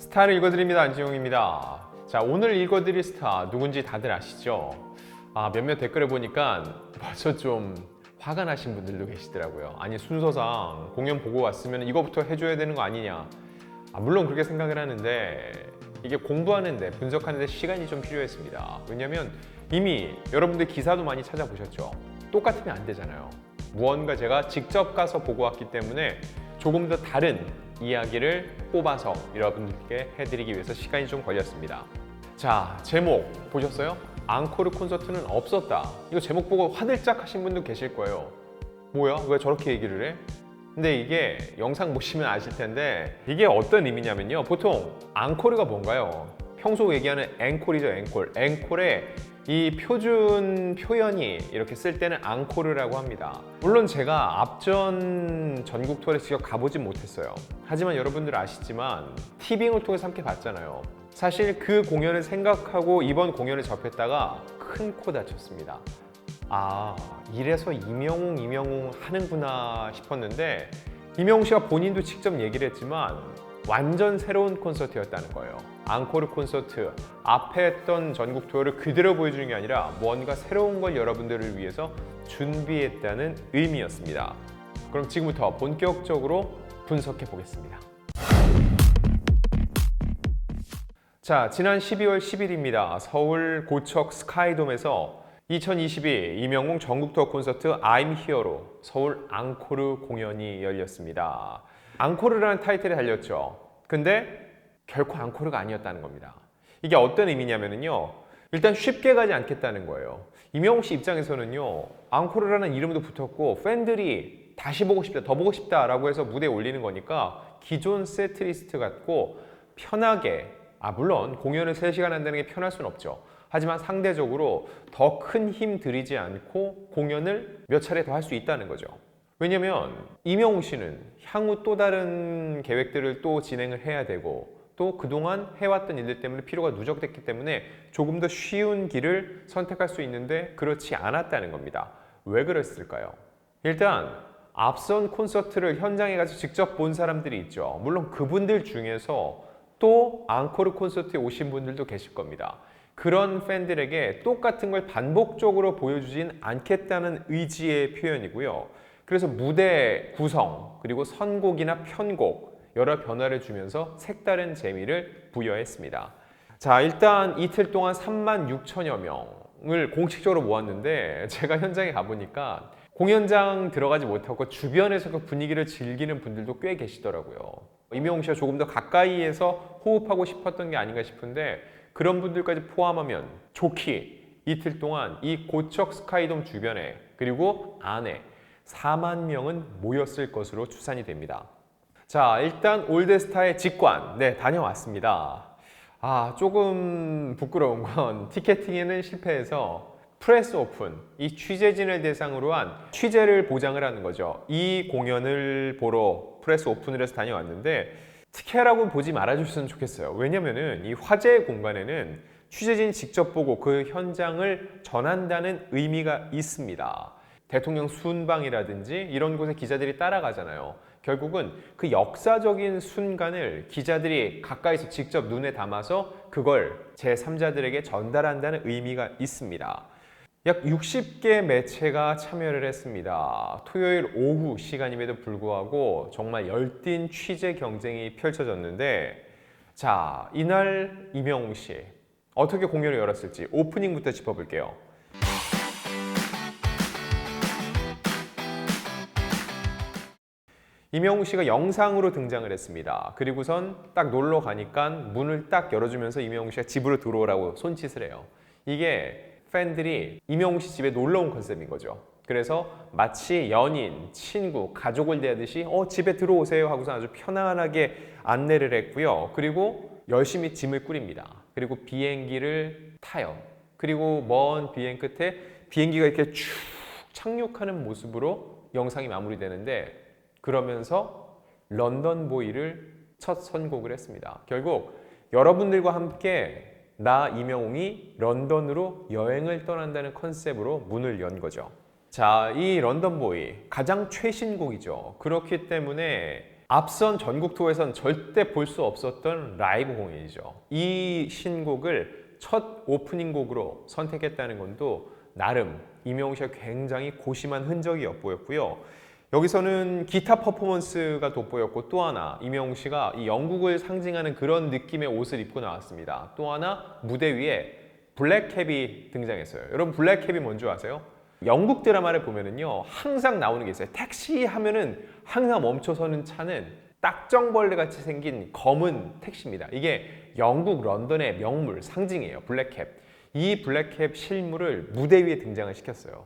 스타를 읽어드립니다. 안지용입니다. 자, 오늘 읽어드릴 스타 누군지 다들 아시죠? 몇몇 댓글을 보니까 벌써 좀 화가 나신 분들도 계시더라고요. 아니, 순서상 공연 보고 왔으면 이거부터 해줘야 되는 거 아니냐. 물론 그렇게 생각을 하는데 이게 공부하는데, 분석하는데 시간이 좀 필요했습니다. 왜냐면 이미 여러분들 기사도 많이 찾아보셨죠? 똑같으면 안 되잖아요. 무언가 제가 직접 가서 보고 왔기 때문에 조금 더 다른 이야기를 뽑아서 여러분들께 해드리기 위해서 시간이 좀 걸렸습니다. 자, 제목 보셨어요? 앙코르 콘서트는 없었다. 이거 제목 보고 화들짝 하신 분도 계실 거예요. 뭐야? 왜 저렇게 얘기를 해? 근데 이게 영상 보시면 아실 텐데 이게 어떤 의미냐면요. 보통 앙코르가 뭔가요? 평소 얘기하는 앵콜이죠, 앵콜. 앵콜의 이 표준 표현이 이렇게 쓸 때는 앙코르라고 합니다. 물론 제가 앞전 전국 투어를 직접 가보진 못했어요. 하지만 여러분들 아시지만 티빙을 통해서 함께 봤잖아요. 사실 그 공연을 생각하고 이번 공연을 접했다가 큰 코 다쳤습니다. 이래서 이명웅 하는구나 싶었는데, 이명웅 씨가 본인도 직접 얘기를 했지만 완전 새로운 콘서트였다는 거예요. 앙코르 콘서트, 앞에 했던 전국 투어를 그대로 보여주는 게 아니라 뭔가 새로운 걸 여러분들을 위해서 준비했다는 의미였습니다. 그럼 지금부터 본격적으로 분석해 보겠습니다. 자, 지난 12월 10일입니다. 서울 고척 스카이돔에서 2022 이명웅 전국 투어 콘서트 I'm Here로 서울 앙코르 공연이 열렸습니다. 앙코르라는 타이틀에 달렸죠. 근데 결코 앙코르가 아니었다는 겁니다. 이게 어떤 의미냐면요. 일단 쉽게 가지 않겠다는 거예요. 이명웅 씨 입장에서는요. 앙코르라는 이름도 붙었고 팬들이 다시 보고 싶다, 더 보고 싶다라고 해서 무대에 올리는 거니까 기존 세트리스트 같고 편하게, 물론 공연을 3시간 한다는 게 편할 수는 없죠. 하지만 상대적으로 더 큰 힘 들이지 않고 공연을 몇 차례 더 할 수 있다는 거죠. 왜냐면 이명웅 씨는 향후 또 다른 계획들을 또 진행을 해야 되고, 또 그동안 해왔던 일들 때문에 피로가 누적됐기 때문에 조금 더 쉬운 길을 선택할 수 있는데 그렇지 않았다는 겁니다. 왜 그랬을까요? 일단 앞선 콘서트를 현장에 가서 직접 본 사람들이 있죠. 물론 그분들 중에서 또 앙코르 콘서트에 오신 분들도 계실 겁니다. 그런 팬들에게 똑같은 걸 반복적으로 보여주진 않겠다는 의지의 표현이고요. 그래서 무대 구성, 그리고 선곡이나 편곡, 여러 변화를 주면서 색다른 재미를 부여했습니다. 자, 일단 이틀 동안 36,000여 명을 공식적으로 모았는데, 제가 현장에 가보니까 공연장 들어가지 못하고 주변에서 그 분위기를 즐기는 분들도 꽤 계시더라고요. 이명웅 씨가 조금 더 가까이에서 호흡하고 싶었던 게 아닌가 싶은데, 그런 분들까지 포함하면 좋게 이틀 동안 이 고척 스카이돔 주변에, 그리고 안에 4만 명은 모였을 것으로 추산이 됩니다. 자, 일단 올드스타의 직관, 다녀왔습니다. 조금 부끄러운 건 티켓팅에는 실패해서 프레스 오픈, 이 취재진을 대상으로 한 취재를 보장을 하는 거죠. 이 공연을 보러 프레스 오픈을 해서 다녀왔는데 특혜라고 보지 말아줬으면 좋겠어요. 왜냐면은 이 화제의 공간에는 취재진이 직접 보고 그 현장을 전한다는 의미가 있습니다. 대통령 순방이라든지 이런 곳에 기자들이 따라가잖아요. 결국은 그 역사적인 순간을 기자들이 가까이서 직접 눈에 담아서 그걸 제3자들에게 전달한다는 의미가 있습니다. 약 60개 매체가 참여를 했습니다. 토요일 오후 시간임에도 불구하고 정말 열띤 취재 경쟁이 펼쳐졌는데, 자, 이날 이명웅 씨 어떻게 공연을 열었을지 오프닝부터 짚어볼게요. 이명웅 씨가 영상으로 등장을 했습니다. 그리고선 딱 놀러 가니까 문을 딱 열어주면서 이명웅 씨가 집으로 들어오라고 손짓을 해요. 이게 팬들이 이명웅 씨 집에 놀러 온 컨셉인 거죠. 그래서 마치 연인, 친구, 가족을 대하듯이 집에 들어오세요 하고서 아주 편안하게 안내를 했고요. 그리고 열심히 짐을 꾸립니다. 그리고 비행기를 타요. 그리고 먼 비행 끝에 비행기가 이렇게 쭉 착륙하는 모습으로 영상이 마무리되는데, 그러면서 런던 보이를 첫 선곡을 했습니다. 결국 여러분들과 함께 나 이명웅이 런던으로 여행을 떠난다는 컨셉으로 문을 연 거죠. 자, 이 런던 보이 가장 최신곡이죠. 그렇기 때문에 앞선 전국 투어에선 절대 볼 수 없었던 라이브 공연이죠. 이 신곡을 첫 오프닝 곡으로 선택했다는 것도 나름 임영웅 씨가 굉장히 고심한 흔적이 엿보였고요. 여기서는 기타 퍼포먼스가 돋보였고, 또 하나 임영웅 씨가 이 영국을 상징하는 그런 느낌의 옷을 입고 나왔습니다. 또 하나 무대 위에 블랙캡이 등장했어요. 여러분, 블랙캡이 뭔지 아세요? 영국 드라마를 보면은요, 항상 나오는 게 있어요. 택시 하면은 항상 멈춰서는 차는 딱정벌레 같이 생긴 검은 택시입니다. 이게 영국 런던의 명물, 상징이에요. 블랙캡. 이 블랙캡 실물을 무대 위에 등장을 시켰어요.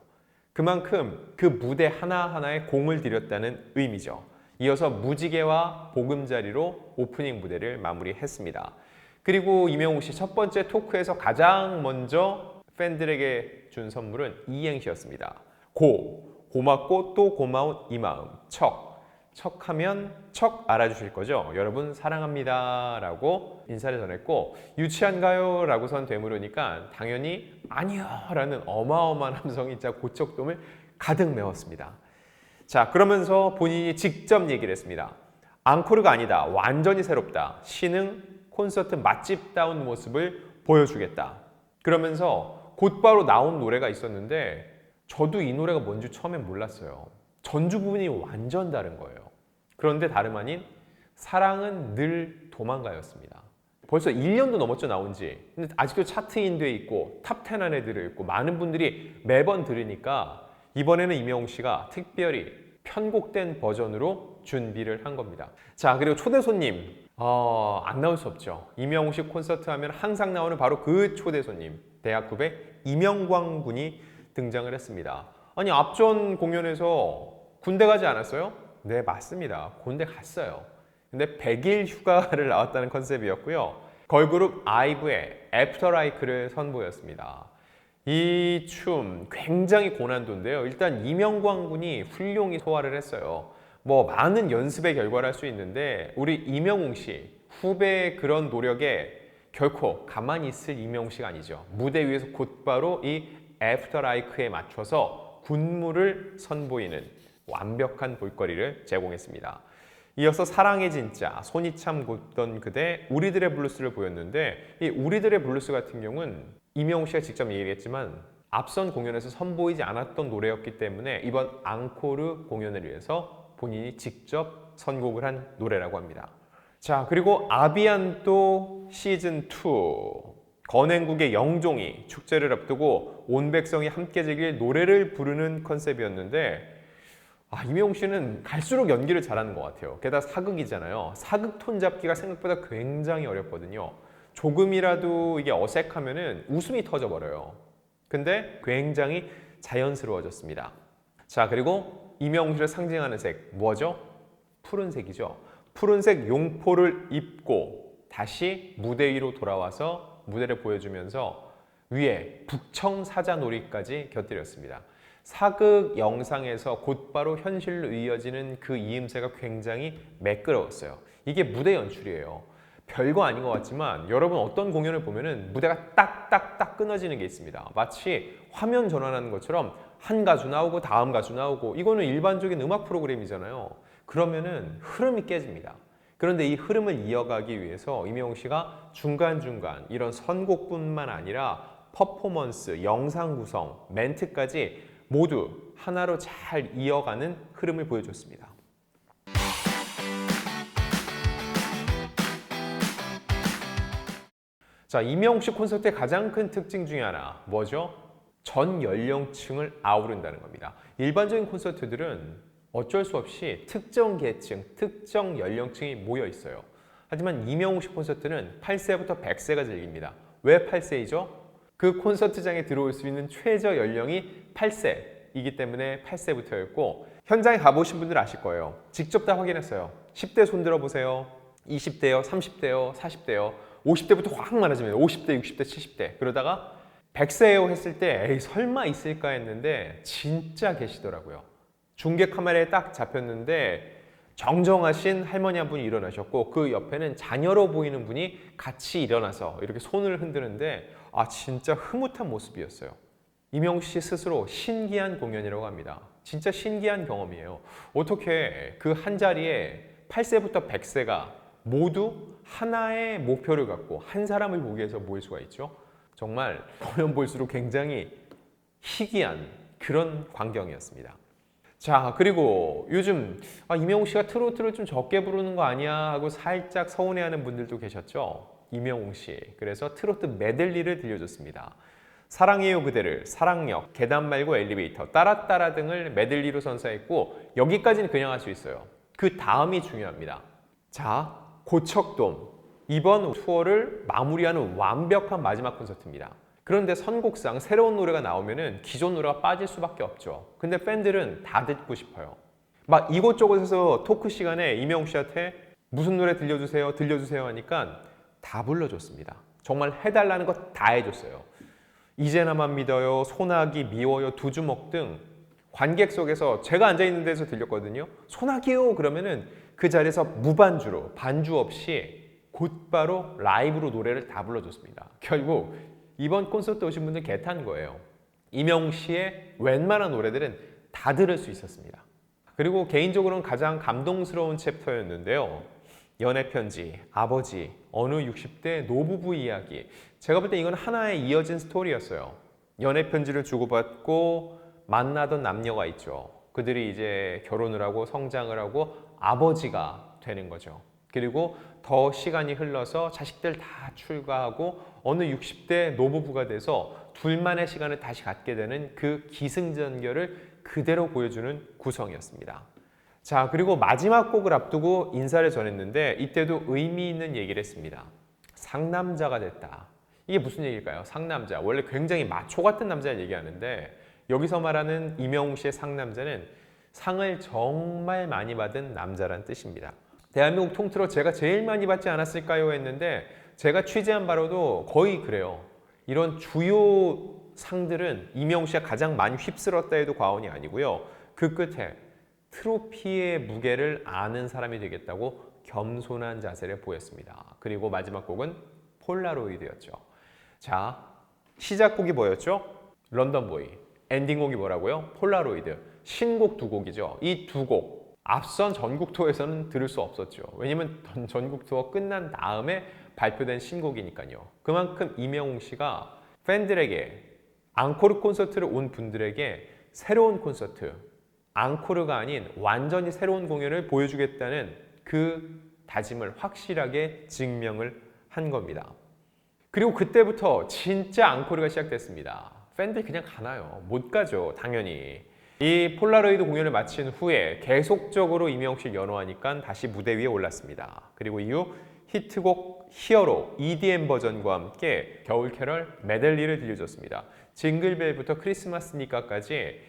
그만큼 그 무대 하나하나에 공을 들였다는 의미죠. 이어서 무지개와 보금자리로 오프닝 무대를 마무리했습니다. 그리고 임영웅 씨 첫 번째 토크에서 가장 먼저 팬들에게 준 선물은 이행시였습니다. 고맙고 또 고마운 이 마음, 척하면 척 알아주실 거죠? 여러분 사랑합니다 라고 인사를 전했고, 유치한가요? 라고선 되물으니까 당연히 아니요 라는 어마어마한 함성이 진짜 고척돔을 가득 메웠습니다. 자, 그러면서 본인이 직접 얘기를 했습니다. 앙코르가 아니다, 완전히 새롭다, 신흥 콘서트 맛집다운 모습을 보여주겠다. 그러면서 곧바로 나온 노래가 있었는데 저도 이 노래가 뭔지 처음엔 몰랐어요. 전주 부분이 완전 다른 거예요. 그런데 다름 아닌 사랑은 늘 도망가였습니다. 벌써 1년도 넘었죠, 나온 지. 근데 아직도 차트인돼 있고 탑10 안에 들어있고 많은 분들이 매번 들으니까 이번에는 임영웅 씨가 특별히 편곡된 버전으로 준비를 한 겁니다. 자, 그리고 초대 손님 안 나올 수 없죠. 임영웅 씨 콘서트 하면 항상 나오는 바로 그 초대 손님, 대학 후배 이명광 군이 등장을 했습니다. 아니, 앞전 공연에서 군대 가지 않았어요? 네, 맞습니다. 군대 갔어요. 근데 100일 휴가를 나왔다는 컨셉이었고요. 걸그룹 아이브의 애프터라이크를 선보였습니다. 이 춤 굉장히 고난도인데요. 일단 이명광 군이 훌륭히 소화를 했어요. 뭐 많은 연습의 결과를 할 수 있는데 우리 임영웅 씨 후배의 그런 노력에 결코 가만히 있을 임영웅 씨가 아니죠. 무대 위에서 곧바로 이 애프터라이크에 맞춰서 군무를 선보이는 완벽한 볼거리를 제공했습니다. 이어서 사랑의 진짜, 손이 참 곧던 그대, 우리들의 블루스를 보였는데 이 우리들의 블루스 같은 경우는 임영웅 씨가 직접 얘기했지만 앞선 공연에서 선보이지 않았던 노래였기 때문에 이번 앙코르 공연을 위해서 본인이 직접 선곡을 한 노래라고 합니다. 자, 그리고 아비안또 시즌2 건행국의 영종이 축제를 앞두고 온 백성이 함께 즐길 노래를 부르는 컨셉이었는데 임영웅 씨는 갈수록 연기를 잘하는 것 같아요. 게다가 사극이잖아요. 사극 톤 잡기가 생각보다 굉장히 어렵거든요. 조금이라도 이게 어색하면은 웃음이 터져버려요. 근데 굉장히 자연스러워졌습니다. 자, 그리고 임영웅 씨를 상징하는 색 뭐죠? 푸른색이죠. 푸른색 용포를 입고 다시 무대 위로 돌아와서 무대를 보여주면서 위에 북청사자놀이까지 곁들였습니다. 사극 영상에서 곧바로 현실로 이어지는 그 이음새가 굉장히 매끄러웠어요. 이게 무대 연출이에요. 별거 아닌 것 같지만 여러분 어떤 공연을 보면은 무대가 딱딱딱 끊어지는 게 있습니다. 마치 화면 전환하는 것처럼 한 가수 나오고 다음 가수 나오고, 이거는 일반적인 음악 프로그램이잖아요. 그러면은 흐름이 깨집니다. 그런데 이 흐름을 이어가기 위해서 임영웅 씨가 중간중간 이런 선곡뿐만 아니라 퍼포먼스, 영상 구성, 멘트까지 모두 하나로 잘 이어가는 흐름을 보여줬습니다. 자, 임영웅 씨 콘서트의 가장 큰 특징 중에 하나 뭐죠? 전 연령층을 아우른다는 겁니다. 일반적인 콘서트들은 어쩔 수 없이 특정 계층, 특정 연령층이 모여 있어요. 하지만 임영웅 씨 콘서트는 8세부터 100세가 즐깁니다. 왜 8세이죠? 그 콘서트장에 들어올 수 있는 최저 연령이 8세이기 때문에 8세부터였고, 현장에 가보신 분들 아실 거예요. 직접 다 확인했어요. 10대 손 들어보세요. 20대요, 30대요, 40대요. 50대부터 확 많아집니다. 50대, 60대, 70대. 그러다가 100세요 했을 때 에이 설마 있을까 했는데 진짜 계시더라고요. 중계 카메라에 딱 잡혔는데 정정하신 할머니 한 분이 일어나셨고, 그 옆에는 자녀로 보이는 분이 같이 일어나서 이렇게 손을 흔드는데 진짜 흐뭇한 모습이었어요. 임영웅 씨 스스로 신기한 공연이라고 합니다. 진짜 신기한 경험이에요. 어떻게 그 한 자리에 8세부터 100세가 모두 하나의 목표를 갖고 한 사람을 보기 위해서 모일 수가 있죠. 정말 보면 볼수록 굉장히 희귀한 그런 광경이었습니다. 자, 그리고 요즘 이명웅 씨가 트로트를 좀 적게 부르는 거 아니야 하고 살짝 서운해하는 분들도 계셨죠. 이명웅 씨, 그래서 트로트 메들리를 들려줬습니다. 사랑해요 그대를, 사랑역, 계단 말고 엘리베이터, 따라따라 등을 메들리로 선사했고 여기까지는 그냥 할 수 있어요. 그 다음이 중요합니다. 자, 고척돔, 이번 투어를 마무리하는 완벽한 마지막 콘서트입니다. 그런데 선곡상 새로운 노래가 나오면은 기존 노래가 빠질 수밖에 없죠. 근데 팬들은 다 듣고 싶어요. 막 이곳저곳에서 토크 시간에 이명웅 씨한테 무슨 노래 들려주세요, 들려주세요 하니까 다 불러줬습니다. 정말 해달라는 거 다 해줬어요. 이제 나만 믿어요, 소나기, 미워요, 두 주먹 등 관객석에서 제가 앉아있는 데서 들렸거든요. 소나기요 그러면은 그 자리에서 무반주로 반주 없이 곧바로 라이브로 노래를 다 불러줬습니다. 결국 이번 콘서트 오신 분들 개탄 거예요. 이명웅 씨의 웬만한 노래들은 다 들을 수 있었습니다. 그리고 개인적으로는 가장 감동스러운 챕터였는데요. 연애편지, 아버지, 어느 60대 노부부 이야기. 제가 볼 때 이건 하나의 이어진 스토리였어요. 연애편지를 주고받고 만나던 남녀가 있죠. 그들이 이제 결혼을 하고 성장을 하고 아버지가 되는 거죠. 그리고 더 시간이 흘러서 자식들 다 출가하고 어느 60대 노부부가 돼서 둘만의 시간을 다시 갖게 되는 그 기승전결을 그대로 보여주는 구성이었습니다. 자, 그리고 마지막 곡을 앞두고 인사를 전했는데 이때도 의미 있는 얘기를 했습니다. 상남자가 됐다. 이게 무슨 얘기일까요? 상남자. 원래 굉장히 마초 같은 남자를 얘기하는데 여기서 말하는 이명웅 씨의 상남자는 상을 정말 많이 받은 남자란 뜻입니다. 대한민국 통틀어 제가 제일 많이 받지 않았을까요? 했는데 제가 취재한 바로도 거의 그래요. 이런 주요 상들은 이명웅 씨가 가장 많이 휩쓸었다 해도 과언이 아니고요. 그 끝에 트로피의 무게를 아는 사람이 되겠다고 겸손한 자세를 보였습니다. 그리고 마지막 곡은 폴라로이드였죠. 자, 시작곡이 뭐였죠? 런던보이. 엔딩곡이 뭐라고요? 폴라로이드. 신곡 두 곡이죠. 이 두 곡 앞선 전국 투어에서는 들을 수 없었죠. 왜냐면 전국 투어 끝난 다음에 발표된 신곡이니까요. 그만큼 이명웅 씨가 팬들에게 앙코르 콘서트를 온 분들에게 새로운 콘서트, 앙코르가 아닌 완전히 새로운 공연을 보여주겠다는 그 다짐을 확실하게 증명을 한 겁니다. 그리고 그때부터 진짜 앙코르가 시작됐습니다. 팬들 그냥 가나요? 못 가죠, 당연히. 이 폴라로이드 공연을 마친 후에 계속적으로 이명웅 씨를 연호하니까 다시 무대 위에 올랐습니다. 그리고 이후 히트곡 히어로 EDM 버전과 함께 겨울 캐럴 메들리를 들려줬습니다. 징글벨부터 크리스마스니까까지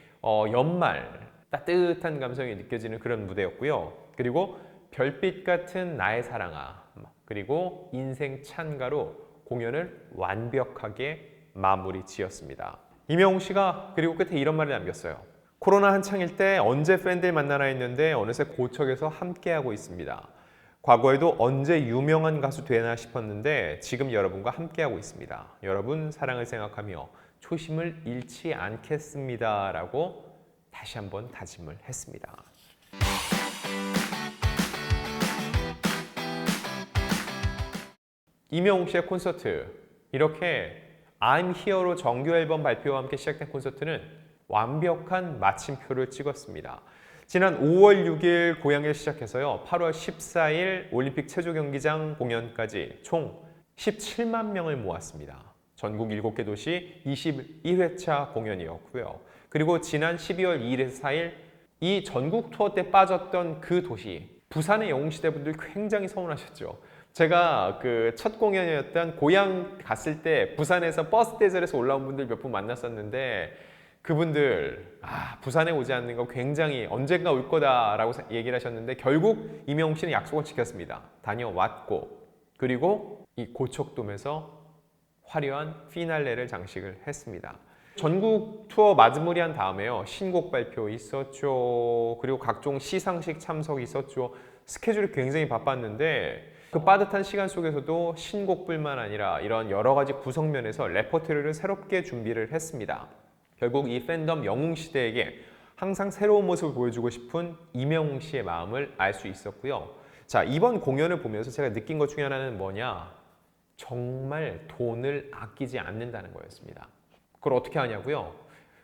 연말 따뜻한 감성이 느껴지는 그런 무대였고요. 그리고 별빛 같은 나의 사랑아, 그리고 인생 찬가로 공연을 완벽하게 마무리 지었습니다. 이명웅 씨가 그리고 끝에 이런 말을 남겼어요. 코로나 한창일 때 언제 팬들 만나나 했는데 어느새 고척에서 함께하고 있습니다. 과거에도 언제 유명한 가수 되나 싶었는데 지금 여러분과 함께하고 있습니다. 여러분 사랑을 생각하며 초심을 잃지 않겠습니다. 라고 다시 한번 다짐을 했습니다. 이명웅 씨의 콘서트, 이렇게 I'm Here로 정규 앨범 발표와 함께 시작된 콘서트는 완벽한 마침표를 찍었습니다. 지난 5월 6일 고향에서 시작해서요. 8월 14일 올림픽 체조경기장 공연까지 총 17만 명을 모았습니다. 전국 7개 도시 21회차 공연이었고요. 그리고 지난 12월 2일에서 4일 이 전국 투어 때 빠졌던 그 도시 부산의 영웅시대 분들 굉장히 서운하셨죠. 제가 그 첫 공연이었던 고향 갔을 때 부산에서 버스 대절에서 올라온 분들 몇 분 만났었는데 그분들 부산에 오지 않는 거 굉장히 언젠가 올 거다라고 얘기를 하셨는데 결국 이명웅 씨는 약속을 지켰습니다. 다녀왔고 그리고 이 고척돔에서 화려한 피날레를 장식을 했습니다. 전국 투어 마무리한 다음에요. 신곡 발표 있었죠. 그리고 각종 시상식 참석 있었죠. 스케줄이 굉장히 바빴는데 그 빠듯한 시간 속에서도 신곡뿐만 아니라 이런 여러 가지 구성면에서 레퍼토리를 새롭게 준비를 했습니다. 결국 이 팬덤 영웅 시대에게 항상 새로운 모습을 보여주고 싶은 이명웅 씨의 마음을 알 수 있었고요. 자, 이번 공연을 보면서 제가 느낀 것 중에 하나는 뭐냐? 정말 돈을 아끼지 않는다는 거였습니다. 그걸 어떻게 하냐고요?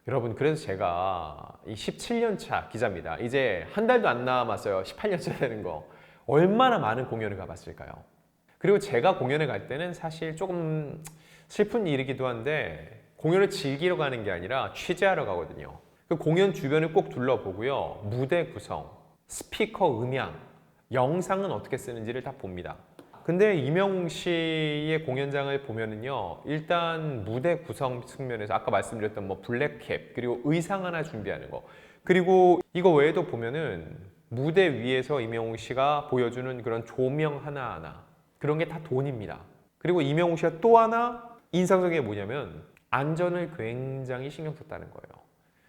여러분, 그래서 제가 이 17년 차 기자입니다. 이제 한 달도 안 남았어요. 18년 차 되는 거. 얼마나 많은 공연을 가봤을까요? 그리고 제가 공연에 갈 때는 사실 조금 슬픈 일이기도 한데 공연을 즐기러 가는 게 아니라 취재하러 가거든요. 그 공연 주변을 꼭 둘러보고요. 무대 구성, 스피커 음향, 영상은 어떻게 쓰는지를 다 봅니다. 근데 이명웅 씨의 공연장을 보면은요, 일단 무대 구성 측면에서 아까 말씀드렸던 뭐 블랙캡, 그리고 의상 하나 준비하는 거, 그리고 이거 외에도 보면은 무대 위에서 이명웅 씨가 보여주는 그런 조명 하나하나, 그런 게 다 돈입니다. 그리고 이명웅 씨가 또 하나 인상적인 게 뭐냐면 안전을 굉장히 신경 썼다는 거예요.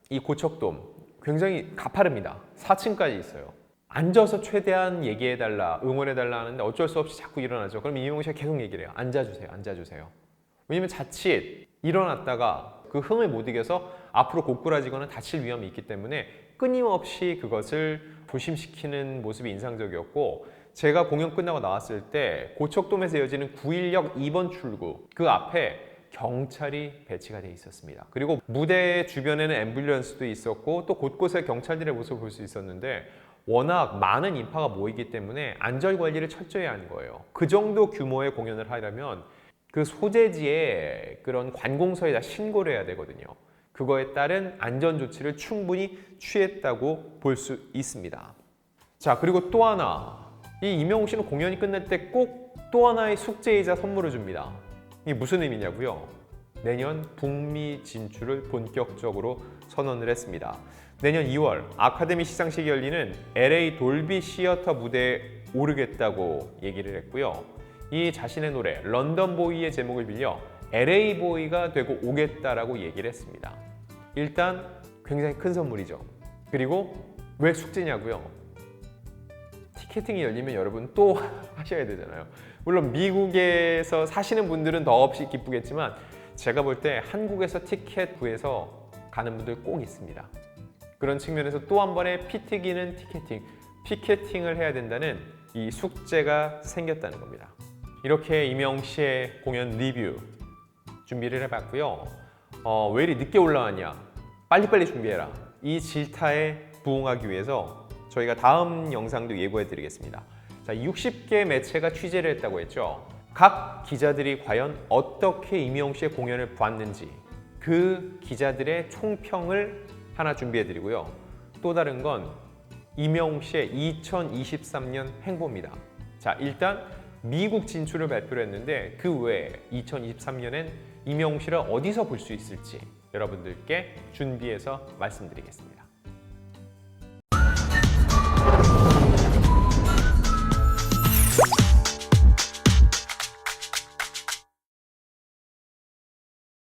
이 고척돔 굉장히 가파릅니다. 4층까지 있어요. 앉아서 최대한 얘기해달라, 응원해달라 하는데 어쩔 수 없이 자꾸 일어나죠. 그럼 이명웅 씨가 계속 얘기를 해요. 앉아주세요, 앉아주세요. 왜냐면 자칫 일어났다가 그 흥을 못 이겨서 앞으로 고꾸라지거나 다칠 위험이 있기 때문에 끊임없이 그것을 조심시키는 모습이 인상적이었고, 제가 공연 끝나고 나왔을 때 고척돔에서 이어지는 9일역 2번 출구 그 앞에 경찰이 배치가 돼 있었습니다. 그리고 무대 주변에는 앰뷸런스도 있었고 또 곳곳에 경찰들의 모습을 볼 수 있었는데 워낙 많은 인파가 모이기 때문에 안전관리를 철저히 하는 거예요. 그 정도 규모의 공연을 하려면 그 소재지에 그런 관공서에다 신고를 해야 되거든요. 그거에 따른 안전조치를 충분히 취했다고 볼 수 있습니다. 자, 그리고 또 하나, 이 이명웅 씨는 공연이 끝날 때 꼭 또 하나의 숙제이자 선물을 줍니다. 이게 무슨 의미냐고요? 내년 북미 진출을 본격적으로 선언을 했습니다. 내년 2월 아카데미 시상식이 열리는 LA 돌비 시어터 무대에 오르겠다고 얘기를 했고요. 이 자신의 노래 런던 보이의 제목을 빌려 LA 보이가 되고 오겠다라고 얘기를 했습니다. 일단 굉장히 큰 선물이죠. 그리고 왜 숙제냐고요? 티켓팅이 열리면 여러분 또 하셔야 되잖아요. 물론 미국에서 사시는 분들은 더없이 기쁘겠지만 제가 볼 때 한국에서 티켓 구해서 가는 분들 꼭 있습니다. 그런 측면에서 또 한 번의 피 튀기는 피켓팅을 해야 된다는 이 숙제가 생겼다는 겁니다. 이렇게 이명웅 씨의 공연 리뷰 준비를 해봤고요. 왜 이리 늦게 올라왔냐? 빨리빨리 준비해라. 이 질타에 부응하기 위해서 저희가 다음 영상도 예고해드리겠습니다. 자, 60개 매체가 취재를 했다고 했죠. 각 기자들이 과연 어떻게 이명웅 씨의 공연을 봤는지 그 기자들의 총평을 하나 준비해드리고요. 또 다른 건 이명웅 씨의 2023년 행보입니다. 자, 일단 미국 진출을 발표를 했는데 그 외에 2023년엔 이명웅 씨를 어디서 볼 수 있을지 여러분들께 준비해서 말씀드리겠습니다.